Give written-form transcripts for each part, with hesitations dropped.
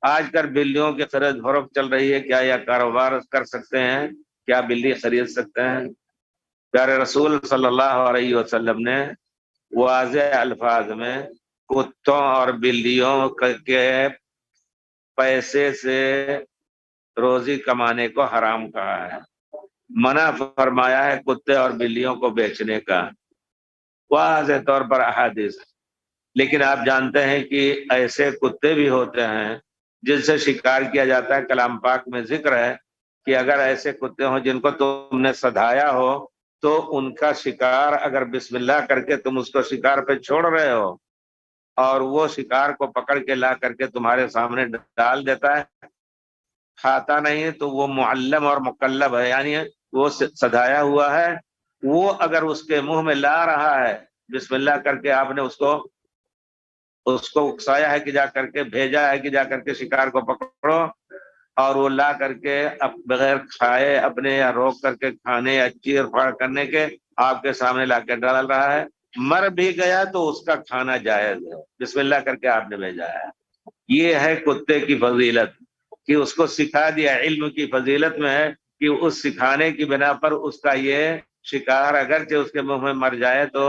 آج کل بلیوں کی خرید فروخت چل رہی ہے، کیا یہ کاروبار کر سکتے ہیں؟ کیا بلی خرید سکتے ہیں؟ پیارے رسول صلی اللہ علیہ وسلم نے واضح الفاظ میں کتوں اور بلیوں کے پیسے سے روزی کمانے کو حرام کہا ہے، منع فرمایا ہے کتے اور بلیوں کو بیچنے کا، واضح طور پر احادیث۔ لیکن آپ جانتے ہیں کہ ایسے کتے بھی ہوتے ہیں جن سے شکار کیا جاتا ہے۔ کلام پاک میں ذکر ہے کہ اگر ایسے کتے ہوں جن کو تم نے سدھایا ہو تو ان کا شکار اگر بسم اللہ کر کے تم اس کو شکار پہ چھوڑ رہے ہو اور وہ شکار کو پکڑ کے لا کر کے تمہارے سامنے ڈال دیتا ہے، کھاتا نہیں ہے، تو وہ معلم اور مکلب ہے، یعنی وہ سدھایا ہوا ہے۔ وہ اگر اس کے منہ میں لا رہا ہے بسم اللہ کر کے، آپ نے اس کو اکسایا ہے کہ جا کر کے، بھیجا ہے کہ جا کر کے شکار کو پکڑو، اور وہ لا کر کے بغیر کھائے اپنے یا روک کر کے کھانے یا چیر پھاڑ کرنے کے آپ کے سامنے لا کے ڈال رہا ہے، مر بھی گیا تو اس کا کھانا جائز ہے، بسم اللہ کر کے آپ نے بھیجا ہے۔ یہ ہے کتے کی فضیلت کہ اس کو سکھا دیا، علم کی فضیلت میں ہے کہ اس سکھانے کی بنا پر اس کا یہ شکار اگرچہ اس کے منہ میں مر جائے تو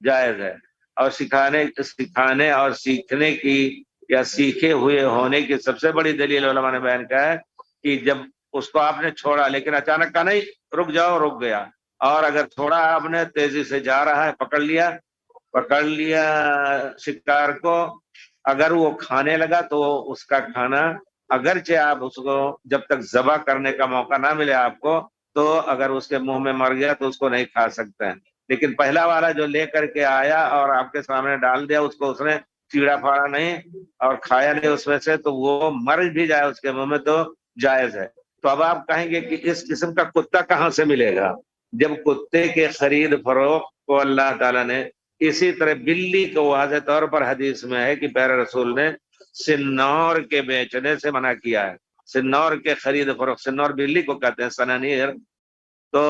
جائز ہے۔ اور سکھانے اور سیکھنے کی یا سیکھے ہوئے ہونے کی سب سے بڑی دلیل علماء نے بیان کیا ہے کہ جب اس کو آپ نے چھوڑا لیکن اچانک کہا نہیں رک جاؤ، رک گیا، اور اگر تھوڑا آپ نے تیزی سے جا رہا ہے پکڑ لیا شکار کو، اگر وہ کھانے لگا تو اس کا کھانا، اگرچہ آپ اس کو جب تک ذبح کرنے کا موقع نہ ملے آپ کو، تو اگر اس کے منہ میں مر گیا تو اس کو نہیں کھا سکتے ہیں۔ لیکن پہلا والا جو لے کر کے آیا اور آپ کے سامنے ڈال دیا، اس کو اس نے چیڑا پھاڑا نہیں اور کھایا نہیں اس میں سے، تو وہ مر بھی جائے اس کے منہ میں تو جائز ہے۔ تو اب آپ کہیں گے کہ اس قسم کا کتا کہاں سے ملے گا؟ جب کتے کے خرید فروخت کو اللہ تعالیٰ نے اسی طرح بلی کو واضح طور پر حدیث میں ہے کہ پیارے رسول نے سنور کے بیچنے سے منع کیا ہے، سنور کے خرید فروخت، سنور بلی کو کہتے ہیں، سنانیر۔ تو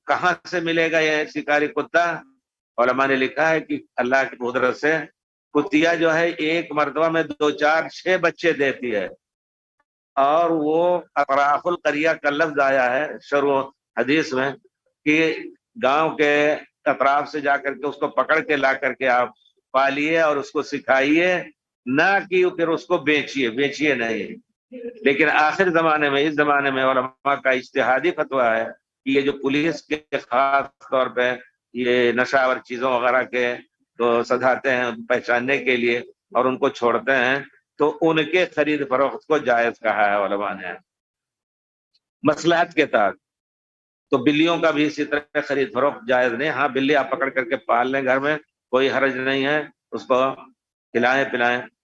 کہاں سے ملے گا یہ شکاری کتا؟ علماء نے لکھا ہے کہ اللہ کی قدرت سے کتیا جو ہے ایک مرتبہ میں 2 4 6 بچے دیتی ہے، اور وہ اطراف القریہ کا لفظ آیا ہے شروع حدیث میں کہ گاؤں کے اطراف سے جا کر کے اس کو پکڑ کے لا کر کے آپ پالیے اور اس کو سکھائیے، نہ کہ پھر اس کو بیچیے نہیں۔ لیکن آخر زمانے میں، اس زمانے میں علماء کا اجتہادی فتویٰ ہے کہ یہ جو پولیس کے خاص طور پہ یہ نشہ اور چیزوں وغیرہ کے تو سدھاتے ہیں پہچاننے کے لیے اور ان کو چھوڑتے ہیں، تو ان کے خرید فروخت کو جائز کہا ہے علماء نے مصلحت کے تحت۔ تو بلیوں کا بھی اسی طرح خرید فروخت جائز نہیں۔ ہاں بلی آپ پکڑ کر کے پال لیں گھر میں، کوئی حرج نہیں ہے، اس کو کھلائیں پلائیں۔